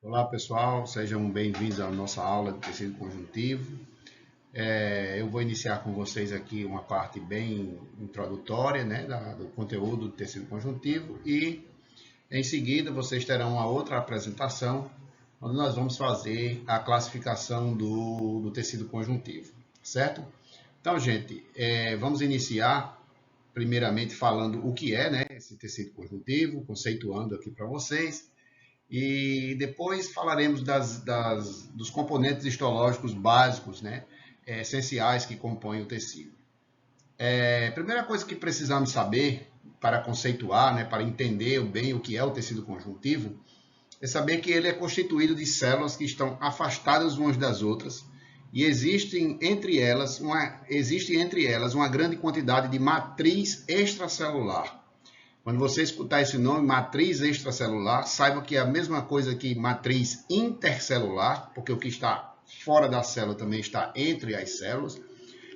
Olá pessoal, sejam bem-vindos à nossa aula de tecido conjuntivo. Eu vou iniciar com vocês aqui uma parte bem introdutória, né, do conteúdo do tecido conjuntivo e em seguida vocês terão uma outra apresentação onde nós vamos fazer a classificação do tecido conjuntivo, certo? Então, gente, vamos iniciar primeiramente falando o que é, né, esse tecido conjuntivo, conceituando aqui para vocês. E depois falaremos dos componentes histológicos básicos, né, essenciais que compõem o tecido. A primeira coisa que precisamos saber para conceituar, né, para entender bem o que é o tecido conjuntivo, é saber que ele é constituído de células que estão afastadas umas das outras e existe entre elas uma grande quantidade de matriz extracelular. Quando você escutar esse nome, matriz extracelular, saiba que é a mesma coisa que matriz intercelular, porque o que está fora da célula também está entre as células.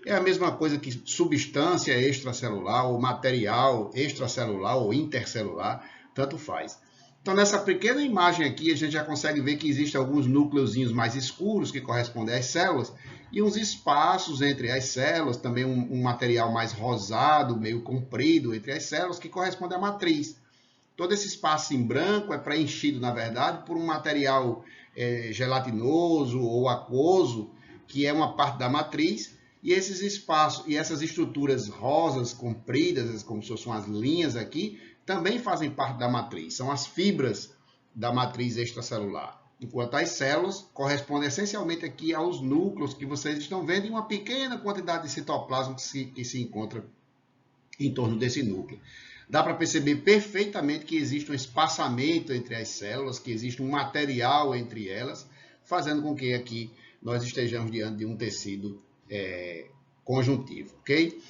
É a mesma coisa que substância extracelular, ou material extracelular, ou intercelular, tanto faz. Então, nessa pequena imagem aqui, a gente já consegue ver que existem alguns núcleozinhos mais escuros que correspondem às células e uns espaços entre as células, também um material mais rosado, meio comprido entre as células, que corresponde à matriz. Todo esse espaço em branco é preenchido, na verdade, por um material gelatinoso ou aquoso, que é uma parte da matriz, e esses espaços e essas estruturas rosas, compridas, como se fossem as linhas aqui, também fazem parte da matriz, são as fibras da matriz extracelular. Enquanto as células correspondem essencialmente aqui aos núcleos que vocês estão vendo e uma pequena quantidade de citoplasma que se encontra em torno desse núcleo. Dá para perceber perfeitamente que existe um espaçamento entre as células, que existe um material entre elas, fazendo com que aqui nós estejamos diante de um tecido conjuntivo, ok?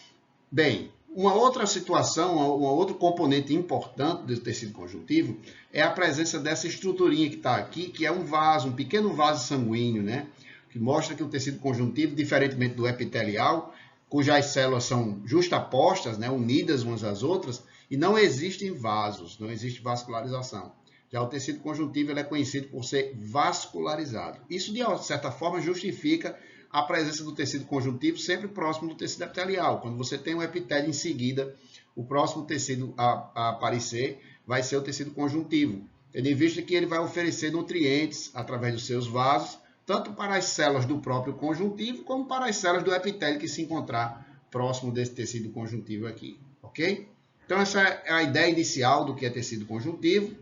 Bem, uma outra situação, um outro componente importante do tecido conjuntivo é a presença dessa estruturinha que está aqui, que é um vaso, um pequeno vaso sanguíneo, né? Que mostra que o tecido conjuntivo, diferentemente do epitelial, cujas células são justapostas, né, unidas umas às outras, e não existem vasos, não existe vascularização. Já o tecido conjuntivo ele é conhecido por ser vascularizado. Isso, de certa forma, justifica a presença do tecido conjuntivo sempre próximo do tecido epitelial. Quando você tem um epitélio em seguida, o próximo tecido a aparecer vai ser o tecido conjuntivo, tendo em vista que ele vai oferecer nutrientes através dos seus vasos, tanto para as células do próprio conjuntivo, como para as células do epitélio que se encontrar próximo desse tecido conjuntivo aqui, ok? Então essa é a ideia inicial do que é tecido conjuntivo.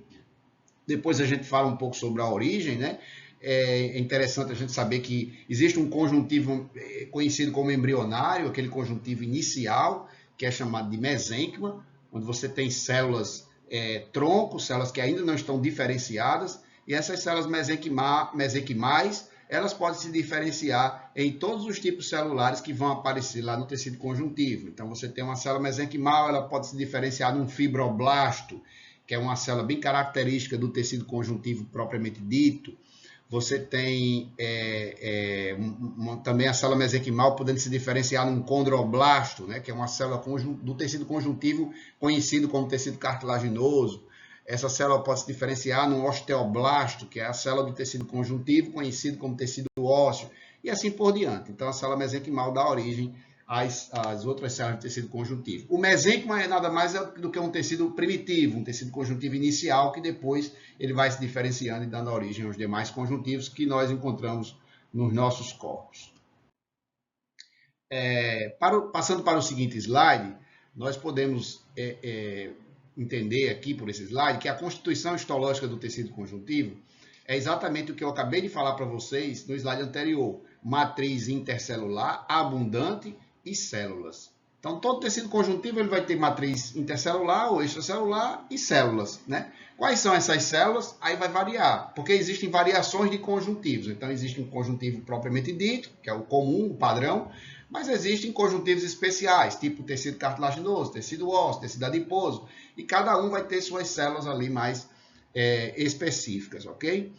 Depois a gente fala um pouco sobre a origem, né? É interessante a gente saber que existe um conjuntivo conhecido como embrionário, aquele conjuntivo inicial, que é chamado de mesênquima, onde você tem células tronco, células que ainda não estão diferenciadas, e essas células mesenquimais, elas podem se diferenciar em todos os tipos celulares que vão aparecer lá no tecido conjuntivo. Então você tem uma célula mesenquimal, ela pode se diferenciar num fibroblasto, que é uma célula bem característica do tecido conjuntivo propriamente dito. Você tem também a célula mesenquimal podendo se diferenciar num condroblasto, né, que é uma célula do tecido conjuntivo conhecido como tecido cartilaginoso. Essa célula pode se diferenciar num osteoblasto, que é a célula do tecido conjuntivo conhecido como tecido ósseo, e assim por diante. Então, a célula mesenquimal dá origem às outras células de tecido conjuntivo. O mesênquima é nada mais do que um tecido primitivo, um tecido conjuntivo inicial, que depois ele vai se diferenciando e dando origem aos demais conjuntivos que nós encontramos nos nossos corpos. Passando para o seguinte slide, nós podemos entender aqui por esse slide que a constituição histológica do tecido conjuntivo é exatamente o que eu acabei de falar para vocês no slide anterior. Matriz intercelular, abundante e células. Então, todo tecido conjuntivo ele vai ter matriz intercelular ou extracelular e células, né? Quais são essas células? Aí vai variar, porque existem variações de conjuntivos. Então, existe um conjuntivo propriamente dito, que é o comum, o padrão, mas existem conjuntivos especiais, tipo tecido cartilaginoso, tecido ósseo, tecido adiposo, e cada um vai ter suas células ali mais específicas, ok?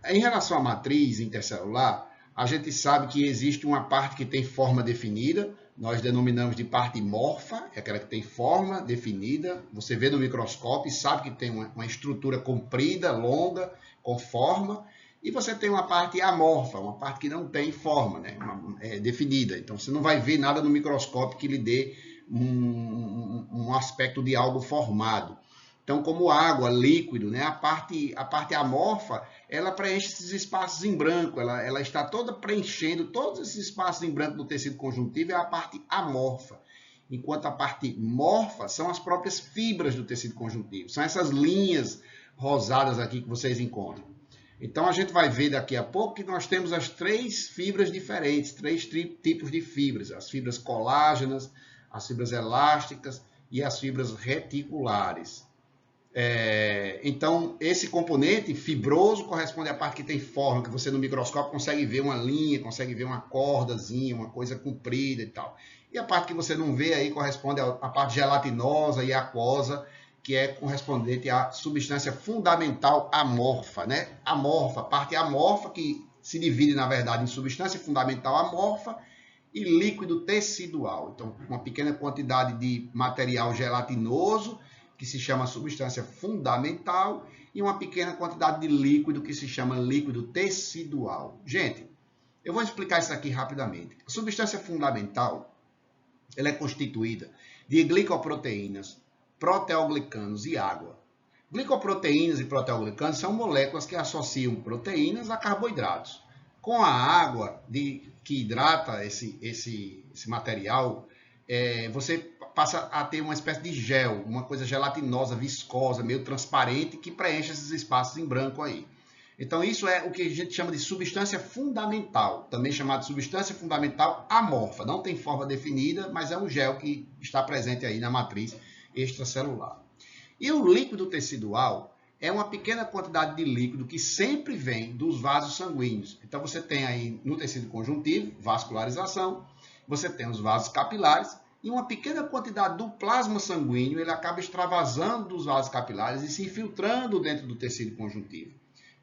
Em relação à matriz intercelular, a gente sabe que existe uma parte que tem forma definida, nós denominamos de parte morfa, é aquela que tem forma definida. Você vê no microscópio e sabe que tem uma estrutura comprida, longa, com forma. E você tem uma parte amorfa, uma parte que não tem forma, né? É definida. Então, você não vai ver nada no microscópio que lhe dê um aspecto de algo formado. Então, como água, líquido, né? A parte amorfa, ela preenche esses espaços em branco, ela está toda preenchendo todos esses espaços em branco do tecido conjuntivo, é a parte amorfa. Enquanto a parte morfa são as próprias fibras do tecido conjuntivo, são essas linhas rosadas aqui que vocês encontram. Então, a gente vai ver daqui a pouco que nós temos as 3 fibras diferentes, 3 tipos de fibras, as fibras colágenas, as fibras elásticas e as fibras reticulares. Então, esse componente fibroso corresponde à parte que tem forma, que você no microscópio consegue ver uma linha, consegue ver uma cordazinha, uma coisa comprida e tal. E a parte que você não vê aí corresponde à parte gelatinosa e aquosa, que é correspondente à substância fundamental amorfa, né? Amorfa, parte amorfa que se divide, na verdade, em substância fundamental amorfa e líquido tecidual. Então, uma pequena quantidade de material gelatinoso, que se chama substância fundamental, e uma pequena quantidade de líquido, que se chama líquido tecidual. Gente, eu vou explicar isso aqui rapidamente. A substância fundamental, ela é constituída de glicoproteínas, proteoglicanos e água. Glicoproteínas e proteoglicanos são moléculas que associam proteínas a carboidratos. Com a água que hidrata esse material, você passa a ter uma espécie de gel, uma coisa gelatinosa, viscosa, meio transparente, que preenche esses espaços em branco aí. Então, isso é o que a gente chama de substância fundamental, também chamado de substância fundamental amorfa. Não tem forma definida, mas é um gel que está presente aí na matriz extracelular. E o líquido tecidual é uma pequena quantidade de líquido que sempre vem dos vasos sanguíneos. Então, você tem aí no tecido conjuntivo, vascularização, você tem os vasos capilares, e uma pequena quantidade do plasma sanguíneo, ele acaba extravasando dos vasos capilares e se infiltrando dentro do tecido conjuntivo.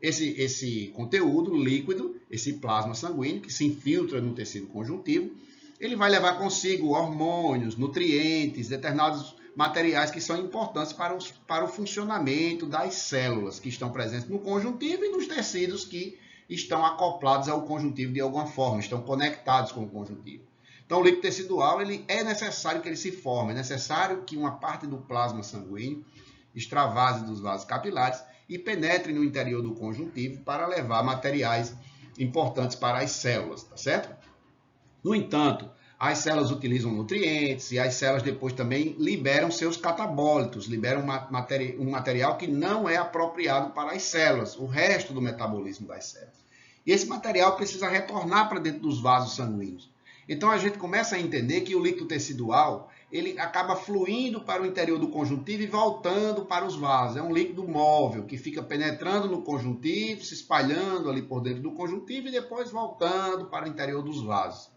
Esse conteúdo líquido, esse plasma sanguíneo, que se infiltra no tecido conjuntivo, ele vai levar consigo hormônios, nutrientes, determinados materiais que são importantes para o funcionamento das células que estão presentes no conjuntivo e nos tecidos que estão acoplados ao conjuntivo de alguma forma, estão conectados com o conjuntivo. Então, o líquido tecidual, ele é necessário que ele se forme, é necessário que uma parte do plasma sanguíneo extravase dos vasos capilares e penetre no interior do conjuntivo para levar materiais importantes para as células, tá certo? No entanto, as células utilizam nutrientes e as células depois também liberam seus catabólitos, liberam um material que não é apropriado para as células, o resto do metabolismo das células. E esse material precisa retornar para dentro dos vasos sanguíneos. Então, a gente começa a entender que o líquido tecidual, ele acaba fluindo para o interior do conjuntivo e voltando para os vasos. É um líquido móvel que fica penetrando no conjuntivo, se espalhando ali por dentro do conjuntivo e depois voltando para o interior dos vasos.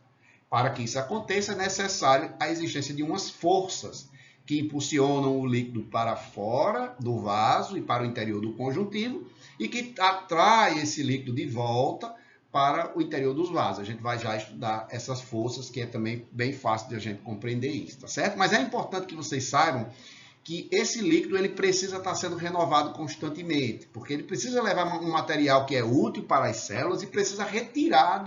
Para que isso aconteça, é necessário a existência de umas forças que impulsionam o líquido para fora do vaso e para o interior do conjuntivo e que atrai esse líquido de volta para o interior dos vasos. A gente vai já estudar essas forças, que é também bem fácil de a gente compreender isso, tá certo? Mas é importante que vocês saibam que esse líquido ele precisa estar sendo renovado constantemente, porque ele precisa levar um material que é útil para as células e precisa retirar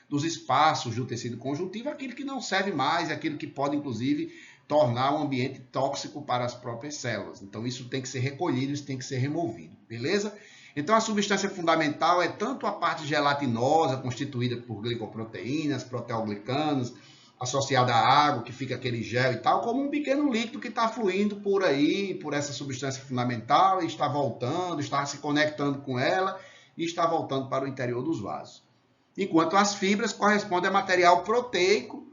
dos espaços do tecido conjuntivo aquilo que não serve mais, aquilo que pode, inclusive, tornar um ambiente tóxico para as próprias células. Então, isso tem que ser recolhido, isso tem que ser removido, beleza? Então, a substância fundamental é tanto a parte gelatinosa, constituída por glicoproteínas, proteoglicanos, associada à água, que fica aquele gel e tal, como um pequeno líquido que está fluindo por aí, por essa substância fundamental, e está voltando, está se conectando com ela, e está voltando para o interior dos vasos. Enquanto as fibras correspondem a material proteico,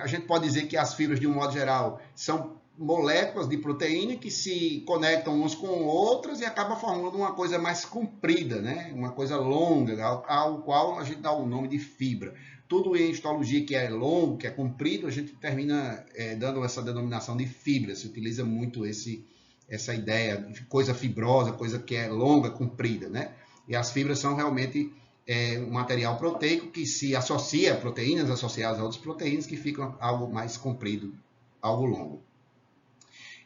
a gente pode dizer que as fibras, de um modo geral, são moléculas de proteína que se conectam uns com outras e acaba formando uma coisa mais comprida, né? Uma coisa longa, ao qual a gente dá o nome de fibra. Tudo em histologia que é longo, que é comprido, a gente termina dando essa denominação de fibra. Se utiliza muito essa ideia de coisa fibrosa, coisa que é longa, comprida, né? E as fibras são realmente um material proteico que se associa a proteínas associadas a outras proteínas que ficam algo mais comprido, algo longo.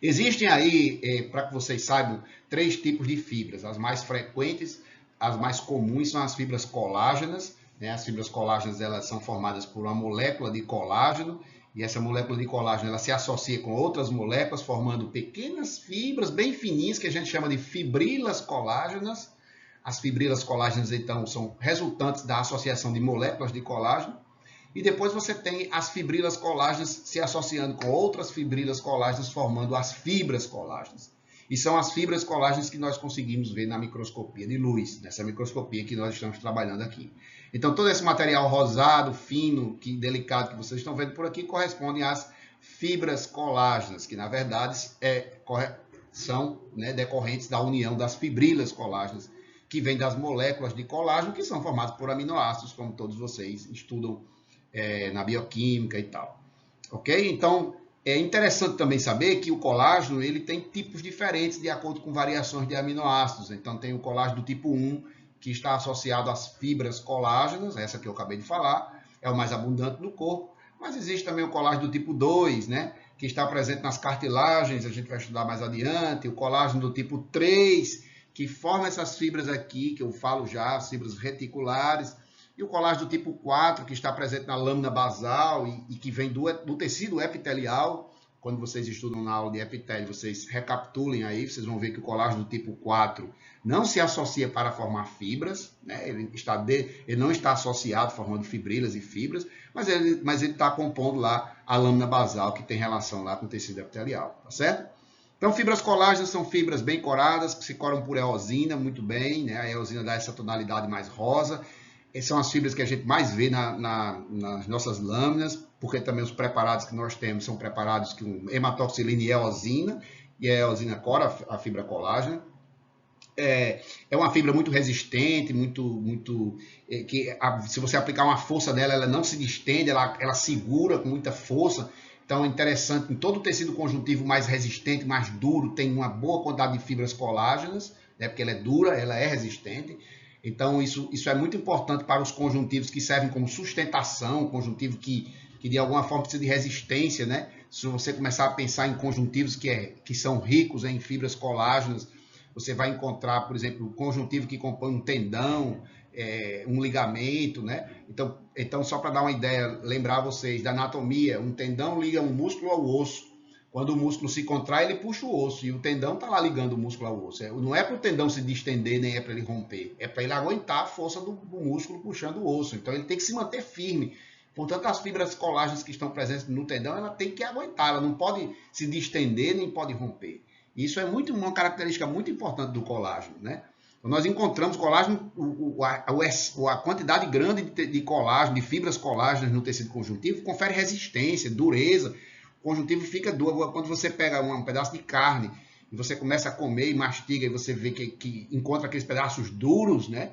Existem aí, para que vocês saibam, 3 tipos de fibras. As mais frequentes, as mais comuns são as fibras colágenas. Né? As fibras colágenas elas são formadas por uma molécula de colágeno, e essa molécula de colágeno ela se associa com outras moléculas, formando pequenas fibras bem fininhas, que a gente chama de fibrilas colágenas. As fibrilas colágenas, então, são resultantes da associação de moléculas de colágeno. E depois você tem as fibrilas colágenas se associando com outras fibrilas colágenas, formando as fibras colágenas. E são as fibras colágenas que nós conseguimos ver na microscopia de luz, nessa microscopia que nós estamos trabalhando aqui. Então, todo esse material rosado, fino, delicado que vocês estão vendo por aqui, corresponde às fibras colágenas, que na verdade são decorrentes da união das fibrilas colágenas, que vem das moléculas de colágeno, que são formadas por aminoácidos, como todos vocês estudam na bioquímica e tal. Ok? Então, é interessante também saber que o colágeno ele tem tipos diferentes de acordo com variações de aminoácidos. Então, tem o colágeno do tipo 1, que está associado às fibras colágenas, essa que eu acabei de falar, é o mais abundante no corpo. Mas existe também o colágeno do tipo 2, né, que está presente nas cartilagens, a gente vai estudar mais adiante. O colágeno do tipo 3, que forma essas fibras aqui, que eu falo já, as fibras reticulares. E o colágeno do tipo 4, que está presente na lâmina basal e que vem do tecido epitelial. Quando vocês estudam na aula de epitélio, vocês recapitulem aí, vocês vão ver que o colágeno do tipo 4 não se associa para formar fibras, né? Ele não está associado formando fibrilas e fibras, mas ele está compondo lá a lâmina basal, que tem relação lá com o tecido epitelial, tá certo? Então, fibras colágenas são fibras bem coradas, que se coram por eosina, muito bem, né? A eosina dá essa tonalidade mais rosa. Essas são as fibras que a gente mais vê nas nossas lâminas, porque também os preparados que nós temos são preparados com hematoxilina e eosina, e a eosina cora a fibra colágena. É uma fibra muito resistente, se você aplicar uma força nela, ela não se distende, ela segura com muita força. Então é interessante, em todo o tecido conjuntivo mais resistente, mais duro, tem uma boa quantidade de fibras colágenas, né, porque ela é dura, ela é resistente. Então isso é muito importante para os conjuntivos que servem como sustentação, conjuntivo que de alguma forma precisa de resistência, né? Se você começar a pensar em conjuntivos que são ricos em fibras colágenas, você vai encontrar, por exemplo, o conjuntivo que compõe um tendão, um ligamento, né? Então, só para dar uma ideia, lembrar vocês da anatomia, um tendão liga um músculo ao osso. Quando o músculo se contrai, ele puxa o osso, e o tendão está lá ligando o músculo ao osso. Não é para o tendão se distender, nem é para ele romper, é para ele aguentar a força do músculo puxando o osso. Então, ele tem que se manter firme. Portanto, as fibras colágenas que estão presentes no tendão, ela tem que aguentar, ela não pode se distender, nem pode romper. Isso é uma característica muito importante do colágeno, né? Então, nós encontramos colágeno, a quantidade grande de colágeno, de fibras colágenas no tecido conjuntivo, confere resistência, dureza. O conjuntivo fica duro. Quando você pega um pedaço de carne e você começa a comer e mastiga e você vê que encontra aqueles pedaços duros, né?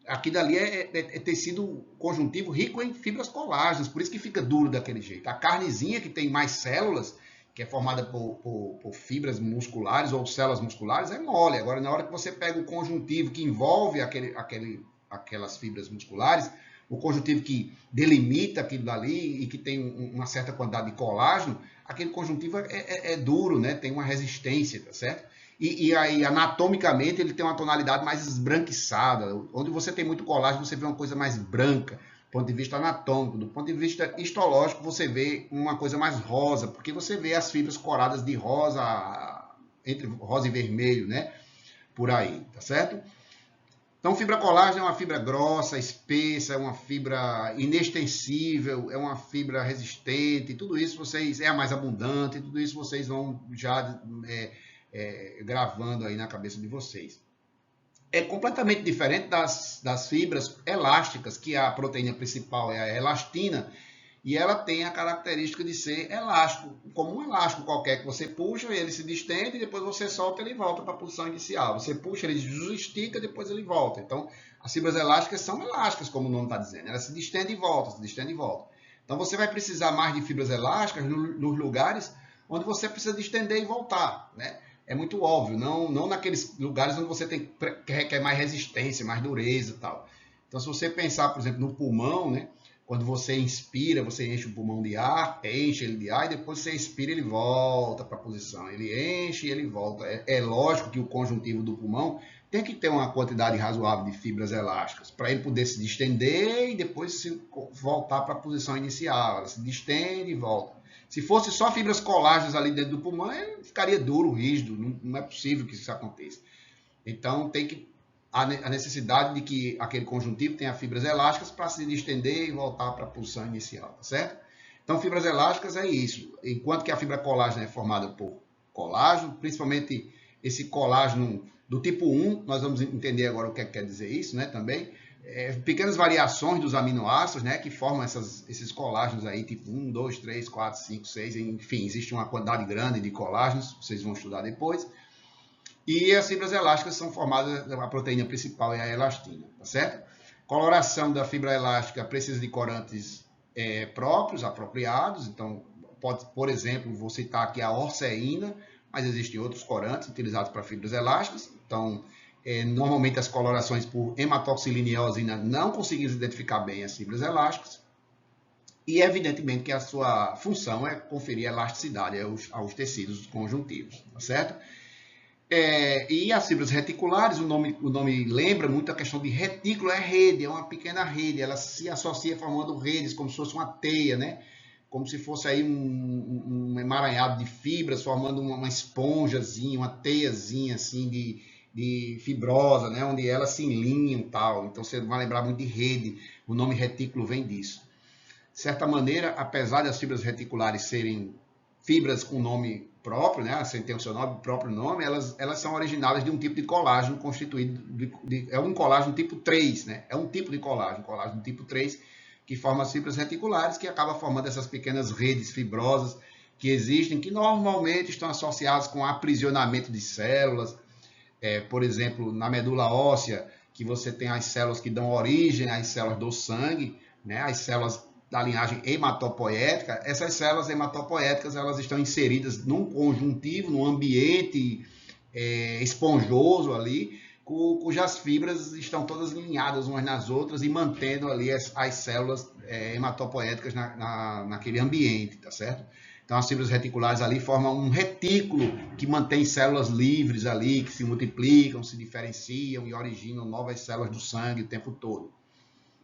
Aquilo ali é tecido conjuntivo rico em fibras colágenas, por isso que fica duro daquele jeito. A carnezinha que tem mais células, que é formada por fibras musculares ou células musculares, é mole. Agora, na hora que você pega o conjuntivo que envolve aquelas fibras musculares, o conjuntivo que delimita aquilo dali e que tem uma certa quantidade de colágeno, aquele conjuntivo é duro, né? Tem uma resistência, tá certo? E aí, anatomicamente, ele tem uma tonalidade mais esbranquiçada. Onde você tem muito colágeno, você vê uma coisa mais branca, do ponto de vista anatômico. Do ponto de vista histológico, você vê uma coisa mais rosa, porque você vê as fibras coradas de rosa, entre rosa e vermelho, né? Por aí, tá certo? Então, fibra colágeno é uma fibra grossa, espessa, é uma fibra inextensível, é uma fibra resistente, tudo isso é a mais abundante, tudo isso vocês vão já gravando aí na cabeça de vocês. É completamente diferente das fibras elásticas, que a proteína principal é a elastina, e ela tem a característica de ser elástico, como um elástico qualquer que você puxa, ele se distende, e depois você solta, ele volta para a posição inicial. Você puxa, ele desestica, depois ele volta. Então, as fibras elásticas são elásticas, como o nome está dizendo. Ela se distende e volta, se distende e volta. Então, você vai precisar mais de fibras elásticas nos lugares onde você precisa distender e voltar, né? É muito óbvio, não naqueles lugares onde você requer mais resistência, mais dureza e tal. Então, se você pensar, por exemplo, no pulmão, né? Quando você inspira, você enche o pulmão de ar, enche ele de ar, e depois você expira, ele volta para a posição. Ele enche e ele volta. É lógico que o conjuntivo do pulmão tem que ter uma quantidade razoável de fibras elásticas para ele poder se distender e depois voltar para a posição inicial. Ela se distende e volta. Se fosse só fibras colágenas ali dentro do pulmão, ele ficaria duro, rígido. Não é possível que isso aconteça. Então, tem que a necessidade de que aquele conjuntivo tenha fibras elásticas para se distender e voltar para a posição inicial, tá certo? Então, fibras elásticas é isso. Enquanto que a fibra colágena é formada por colágeno, principalmente esse colágeno do tipo 1, nós vamos entender agora o que quer dizer isso, né, também. Pequenas variações dos aminoácidos, né, que formam esses colágenos aí, tipo 1, 2, 3, 4, 5, 6, enfim, existe uma quantidade grande de colágenos, vocês vão estudar depois. E as fibras elásticas são formadas, a proteína principal é a elastina, tá certo? Coloração da fibra elástica precisa de corantes próprios, apropriados. Então, pode, por exemplo, vou citar aqui a orceína, mas existem outros corantes utilizados para fibras elásticas. Então, normalmente as colorações por hematoxilina e eosina não conseguimos identificar bem as fibras elásticas. E evidentemente que a sua função é conferir elasticidade aos tecidos conjuntivos, tá certo? E as fibras reticulares, o nome lembra muito a questão de retículo, é rede, é uma pequena rede, ela se associa formando redes, como se fosse uma teia, né? Como se fosse aí um emaranhado de fibras, formando uma esponjazinha, uma teiazinha assim de fibrosa, né? Onde elas se enlinham e tal. Então você vai lembrar muito de rede, o nome retículo vem disso. De certa maneira, apesar das fibras reticulares serem fibras com nome próprio, né, sem ter o seu próprio nome, elas são originadas de um tipo de colágeno constituído é um colágeno tipo 3, né? É um tipo de colágeno tipo 3, que forma as fibras reticulares, que acaba formando essas pequenas redes fibrosas que existem, que normalmente estão associadas com aprisionamento de células. Por exemplo, na medula óssea, que você tem as células que dão origem às células do sangue, né, as células da linhagem hematopoética. Essas células hematopoéticas, elas estão inseridas num conjuntivo, num ambiente esponjoso ali, cujas fibras estão todas alinhadas umas nas outras e mantendo ali as células hematopoéticas naquele ambiente, tá certo? Então, as fibras reticulares ali formam um retículo que mantém células livres ali, que se multiplicam, se diferenciam e originam novas células do sangue o tempo todo.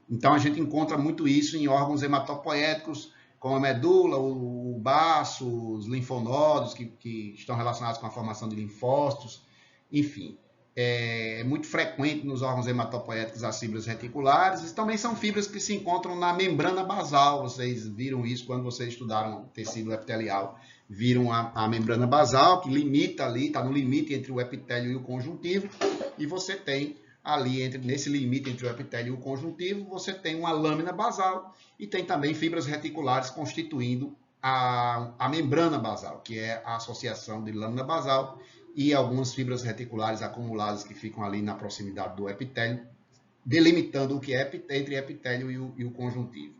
Então, a gente encontra muito isso em órgãos hematopoéticos, como a medula, o baço, os linfonodos, que estão relacionados com a formação de linfócitos. Enfim, é muito frequente nos órgãos hematopoéticos as fibras reticulares. E também são fibras que se encontram na membrana basal. Vocês viram isso quando vocês estudaram tecido epitelial. Viram a membrana basal, que limita ali, está no limite entre o epitélio e o conjuntivo. E você tem ali, nesse limite entre o epitélio e o conjuntivo, você tem uma lâmina basal e tem também fibras reticulares constituindo a membrana basal, que é a associação de lâmina basal e algumas fibras reticulares acumuladas que ficam ali na proximidade do epitélio, delimitando o que é entre epitélio e o conjuntivo.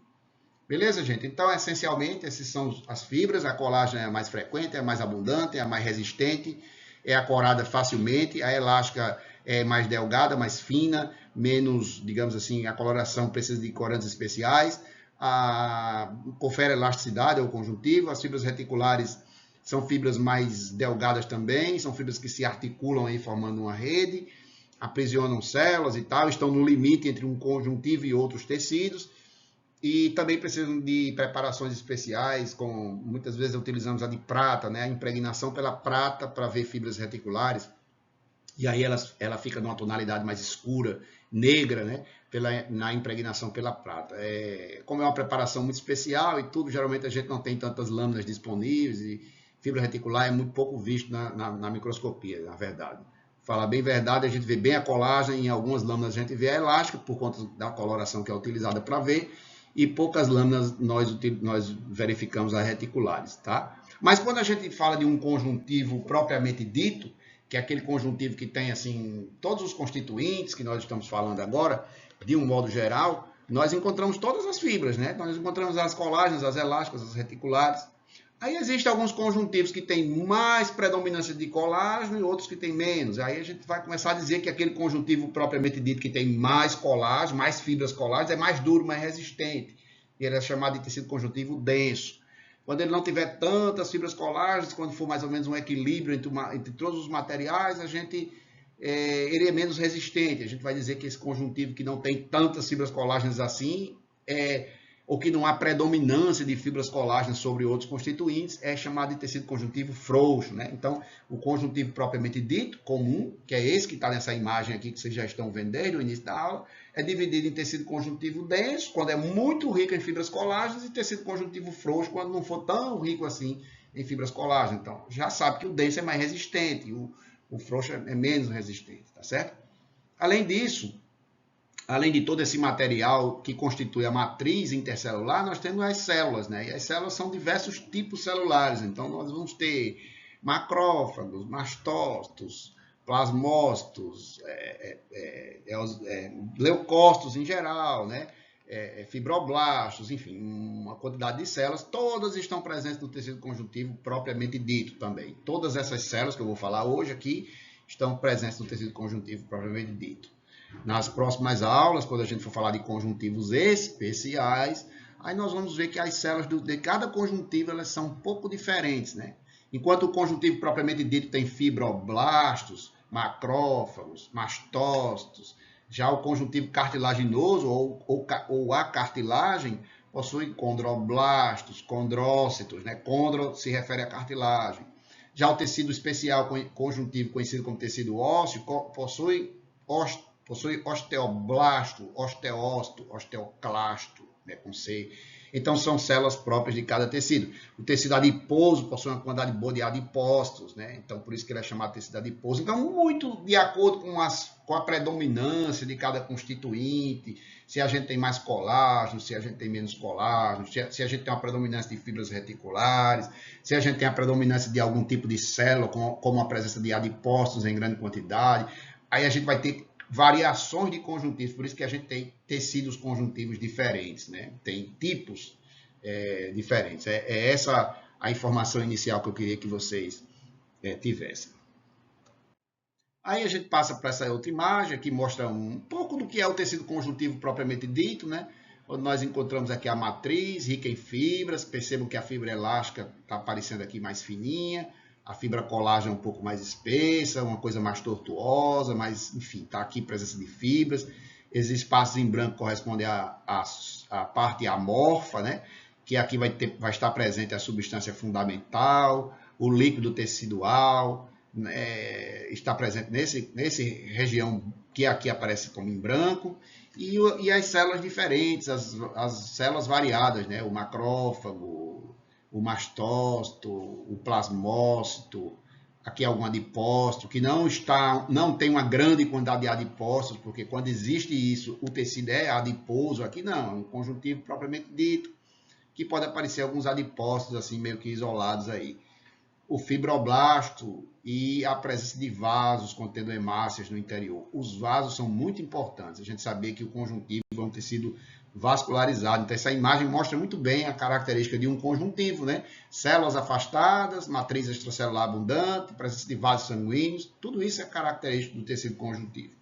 Beleza, gente? Então, essencialmente, essas são as fibras. A colágena é a mais frequente, é a mais abundante, é a mais resistente, é acorada facilmente. A elástica é mais delgada, mais fina, menos, digamos assim, a coloração precisa de corantes especiais. Confere elasticidade ao conjuntivo. As fibras reticulares são fibras mais delgadas também, são fibras que se articulam aí formando uma rede, aprisionam células e tal, estão no limite entre um conjuntivo e outros tecidos. E também precisam de preparações especiais, muitas vezes utilizamos a de prata, né? A impregnação pela prata para ver fibras reticulares. E aí ela fica numa tonalidade mais escura, negra, né? Na impregnação pela prata. Como é uma preparação muito especial e tudo, geralmente a gente não tem tantas lâminas disponíveis e fibra reticular é muito pouco visto na microscopia, na verdade. Falar bem verdade, a gente vê bem a colágena, em algumas lâminas a gente vê a elástica, por conta da coloração que é utilizada para ver, e poucas lâminas nós verificamos as reticulares, tá? Mas quando a gente fala de um conjuntivo propriamente dito, que é aquele conjuntivo que tem assim todos os constituintes que nós estamos falando agora, de um modo geral, nós encontramos todas as fibras, né? Nós encontramos as colágenas, as elásticas, as reticulares, Aí existem alguns conjuntivos que têm mais predominância de colágeno e outros que têm menos. Aí a gente vai começar a dizer que aquele conjuntivo propriamente dito que tem mais colágeno, mais fibras colágenas, é mais duro, mais resistente. E ele é chamado de tecido conjuntivo denso. Quando ele não tiver tantas fibras colágenas, quando for mais ou menos um equilíbrio entre todos os materiais, ele é menos resistente. A gente vai dizer que esse conjuntivo que não tem tantas fibras colágenas assim, ou que não há predominância de fibras colágenas sobre outros constituintes, é chamado de tecido conjuntivo frouxo, né? Então, o conjuntivo propriamente dito, comum, que é esse que está nessa imagem aqui que vocês já estão vendo desde o início da aula, é dividido em tecido conjuntivo denso, quando é muito rico em fibras colágenas, e tecido conjuntivo frouxo, quando não for tão rico assim em fibras colágenas. Então, já sabe que o denso é mais resistente, o frouxo é menos resistente, tá certo? Além disso, além de todo esse material que constitui a matriz intercelular, nós temos as células, né? E as células são diversos tipos celulares. Então, nós vamos ter macrófagos, mastócitos, plasmócitos, leucócitos em geral, né? Fibroblastos, enfim, uma quantidade de células. Todas estão presentes no tecido conjuntivo propriamente dito também. Todas essas células que eu vou falar hoje aqui estão presentes no tecido conjuntivo propriamente dito. Nas próximas aulas, quando a gente for falar de conjuntivos especiais, aí nós vamos ver que as células de cada conjuntivo elas são um pouco diferentes, né? Enquanto o conjuntivo propriamente dito tem fibroblastos, macrófagos, mastócitos, já o conjuntivo cartilaginoso ou a cartilagem possui condroblastos, condrócitos, né? Condro se refere à cartilagem. Já o tecido especial conjuntivo, conhecido como tecido ósseo, possui osteoblasto, osteócito, osteoclasto, né, com C. Então, são células próprias de cada tecido. O tecido adiposo possui uma quantidade boa de adipócitos, né? Então, por isso que ele é chamado de tecido adiposo. Então, muito de acordo com a predominância de cada constituinte, se a gente tem mais colágeno, se a gente tem menos colágeno, se a gente tem uma predominância de fibras reticulares, se a gente tem a predominância de algum tipo de célula, como a presença de adipócitos em grande quantidade. Aí a gente vai ter variações de conjuntivos, por isso que a gente tem tecidos conjuntivos diferentes, né? Tem tipos diferentes. Essa a informação inicial que eu queria que vocês tivessem. Aí a gente passa para essa outra imagem, que mostra um pouco do que é o tecido conjuntivo propriamente dito, né? Onde nós encontramos aqui a matriz, rica em fibras. Percebam que a fibra elástica está aparecendo aqui mais fininha. A fibra colágena é um pouco mais espessa, uma coisa mais tortuosa, mas, enfim, está aqui a presença de fibras. Esses espaços em branco correspondem à parte amorfa, né? Que aqui vai estar presente a substância fundamental, o líquido tecidual, né? Está presente nesse região que aqui aparece como em branco, e as células diferentes, as células variadas, né? O macrófago, o mastócito, o plasmócito, aqui algum adipócito, que não tem uma grande quantidade de adipócitos, porque quando existe isso, o tecido é adiposo. Aqui não, é um conjuntivo propriamente dito, que pode aparecer alguns adipócitos assim meio que isolados aí. O fibroblasto e a presença de vasos contendo hemácias no interior. Os vasos são muito importantes. A gente saber que o conjuntivo é um tecido vascularizado. Então, essa imagem mostra muito bem a característica de um conjuntivo, né? Células afastadas, matriz extracelular abundante, presença de vasos sanguíneos, tudo isso é característico do tecido conjuntivo.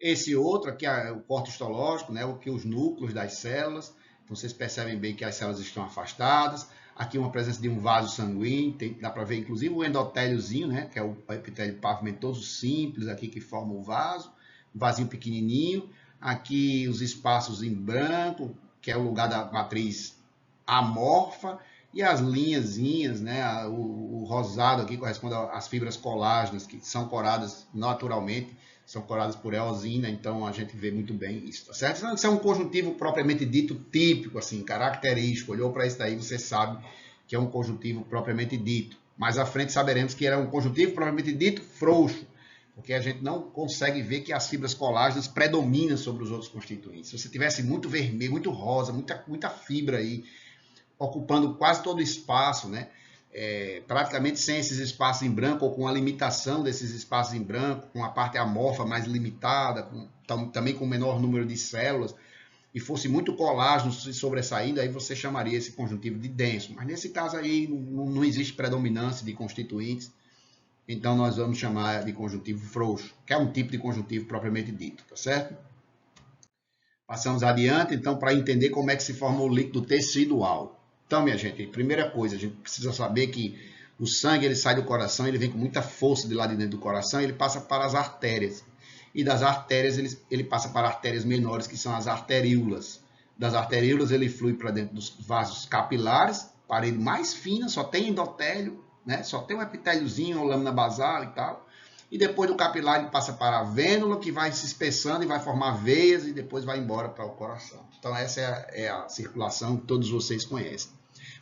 Esse outro aqui é o corte histológico, né? O que os núcleos das células. Então, vocês percebem bem que as células estão afastadas. Aqui uma presença de um vaso sanguíneo, dá para ver inclusive o endotéliozinho, né? Que é o epitélio pavimentoso simples aqui que forma o vaso, um vasinho pequenininho. Aqui os espaços em branco, que é o lugar da matriz amorfa, e as linhazinhas, né? O rosado aqui corresponde às fibras colágenas, que são coradas naturalmente, são coradas por eosina, então a gente vê muito bem isso, tá certo? Isso é um conjuntivo propriamente dito típico, assim, característico. Olhou para isso daí, você sabe que é um conjuntivo propriamente dito. Mais à frente saberemos que era um conjuntivo propriamente dito frouxo, porque a gente não consegue ver que as fibras colágenas predominam sobre os outros constituintes. Se você tivesse muito vermelho, muito rosa, muita fibra aí, ocupando quase todo o espaço, né? Praticamente sem esses espaços em branco, ou com a limitação desses espaços em branco, com a parte amorfa mais limitada, também com menor número de células, e fosse muito colágeno se sobressaindo, aí você chamaria esse conjuntivo de denso. Mas nesse caso aí não existe predominância de constituintes, então nós vamos chamar de conjuntivo frouxo, que é um tipo de conjuntivo propriamente dito, tá certo? Passamos adiante, então, para entender como é que se forma o líquido tecidual. Então, minha gente, primeira coisa, a gente precisa saber que o sangue ele sai do coração, ele vem com muita força de lá de dentro do coração, ele passa para as artérias. E das artérias ele passa para artérias menores, que são as arteríolas. Das arteríolas ele flui para dentro dos vasos capilares, parede mais fina, só tem endotélio, né? Só tem um epitéliozinho ou lâmina basal e tal. E depois do capilar ele passa para a vênula, que vai se espessando e vai formar veias e depois vai embora para o coração. Então essa é a circulação que todos vocês conhecem.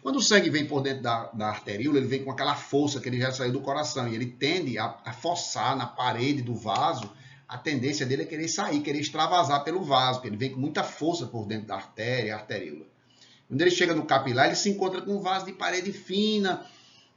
Quando o sangue vem por dentro da arteríola, ele vem com aquela força que ele já saiu do coração e ele tende a forçar na parede do vaso. A tendência dele é querer sair, querer extravasar pelo vaso, porque ele vem com muita força por dentro da artéria, arteríola. Quando ele chega no capilar, ele se encontra com um vaso de parede fina,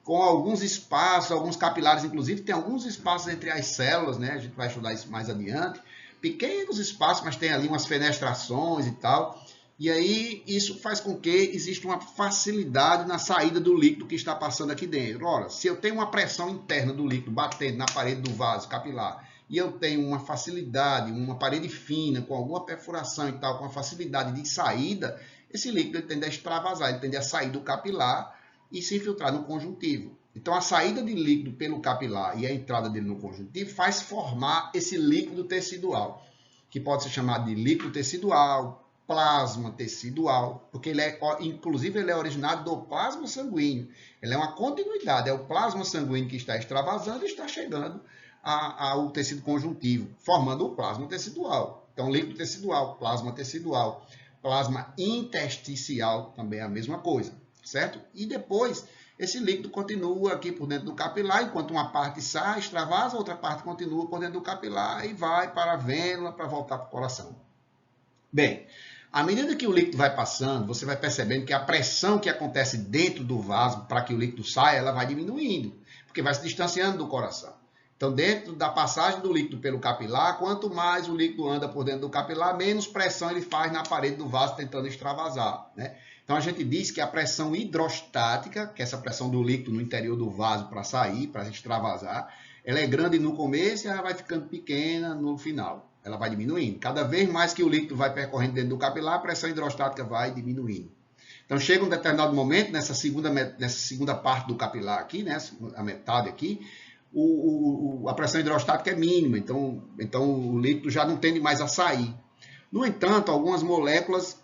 com alguns espaços, alguns capilares, inclusive, tem alguns espaços entre as células, né? A gente vai estudar isso mais adiante. Pequenos espaços, mas tem ali umas fenestrações e tal. E aí, isso faz com que exista uma facilidade na saída do líquido que está passando aqui dentro. Ora, se eu tenho uma pressão interna do líquido batendo na parede do vaso capilar, e eu tenho uma facilidade, uma parede fina, com alguma perfuração e tal, com a facilidade de saída, esse líquido ele tende a extravasar, ele tende a sair do capilar e se infiltrar no conjuntivo. Então, a saída de líquido pelo capilar e a entrada dele no conjuntivo faz formar esse líquido tecidual, que pode ser chamado de líquido tecidual, plasma tecidual, porque inclusive ele é originado do plasma sanguíneo. Ele é uma continuidade, é o plasma sanguíneo que está extravasando e está chegando ao tecido conjuntivo, formando o plasma tecidual. Então, líquido tecidual, plasma intersticial também é a mesma coisa, certo? E depois, esse líquido continua aqui por dentro do capilar, enquanto uma parte sai, extravasa, outra parte continua por dentro do capilar e vai para a vênula para voltar para o coração. Bem, à medida que o líquido vai passando, você vai percebendo que a pressão que acontece dentro do vaso para que o líquido saia, ela vai diminuindo, porque vai se distanciando do coração. Então, dentro da passagem do líquido pelo capilar, quanto mais o líquido anda por dentro do capilar, menos pressão ele faz na parede do vaso tentando extravasar, né? Então, a gente diz que a pressão hidrostática, que é essa pressão do líquido no interior do vaso para sair, para extravasar, ela é grande no começo e ela vai ficando pequena no final. Ela vai diminuindo. Cada vez mais que o líquido vai percorrendo dentro do capilar, a pressão hidrostática vai diminuindo. Então, chega um determinado momento, nessa segunda parte do capilar aqui, né, a metade aqui, a pressão hidrostática é mínima, então o líquido já não tende mais a sair. No entanto, algumas moléculas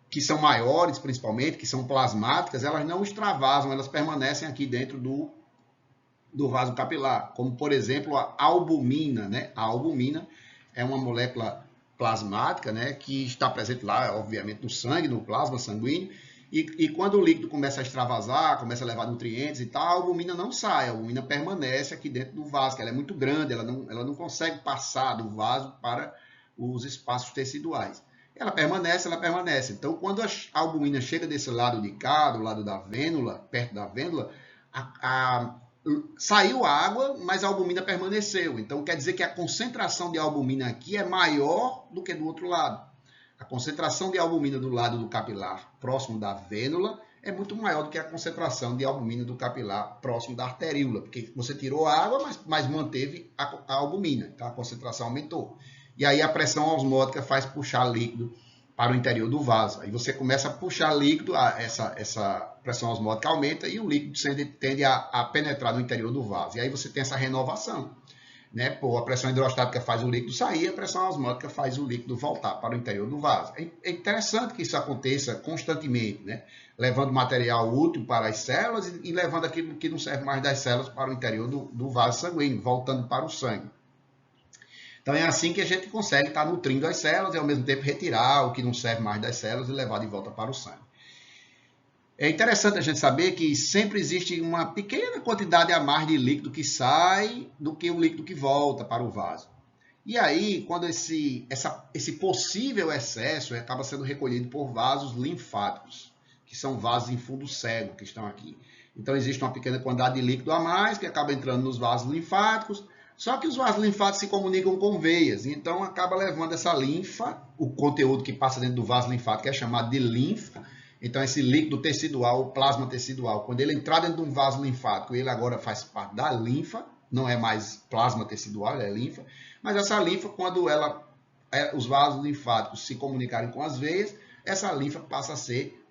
que são maiores, principalmente, que são plasmáticas, elas não extravasam, elas permanecem aqui dentro do vaso capilar, como, por exemplo, a albumina, né? A albumina é uma molécula plasmática, né, que está presente lá, obviamente, no sangue, no plasma sanguíneo, e quando o líquido começa a extravasar, começa a levar nutrientes e tal, a albumina não sai, a albumina permanece aqui dentro do vaso, que ela é muito grande, ela não consegue passar do vaso para os espaços teciduais. Ela permanece. Então, quando a albumina chega desse lado de cá, do lado da vênula, perto da vênula, saiu água, mas a albumina permaneceu. Então, quer dizer que a concentração de albumina aqui é maior do que do outro lado. A concentração de albumina do lado do capilar, próximo da vênula, é muito maior do que a concentração de albumina do capilar próximo da arteríola, porque você tirou a água, mas manteve a albumina, então a concentração aumentou. E aí a pressão osmótica faz puxar líquido para o interior do vaso. Aí você começa a puxar líquido, essa pressão osmótica aumenta e o líquido tende a penetrar no interior do vaso. E aí você tem essa renovação. Né? Pô, a pressão hidrostática faz o líquido sair, a pressão osmótica faz o líquido voltar para o interior do vaso. É interessante que isso aconteça constantemente, né? Levando material útil para as células e levando aquilo que não serve mais das células para o interior do vaso sanguíneo, voltando para o sangue. Então é assim que a gente consegue estar nutrindo as células e ao mesmo tempo retirar o que não serve mais das células e levar de volta para o sangue. É interessante a gente saber que sempre existe uma pequena quantidade a mais de líquido que sai do que o líquido que volta para o vaso. E aí, quando esse possível excesso acaba sendo recolhido por vasos linfáticos, que são vasos em fundo cego que estão aqui. Então, existe uma pequena quantidade de líquido a mais que acaba entrando nos vasos linfáticos, Só que os vasos linfáticos se comunicam com veias, então acaba levando essa linfa, o conteúdo que passa dentro do vaso linfático é chamado de linfa. Então esse líquido tecidual, o plasma tecidual, quando ele entrar dentro de um vaso linfático, ele agora faz parte da linfa, não é mais plasma tecidual, é linfa, mas essa linfa, quando os vasos linfáticos se comunicarem com as veias, essa linfa passa a ser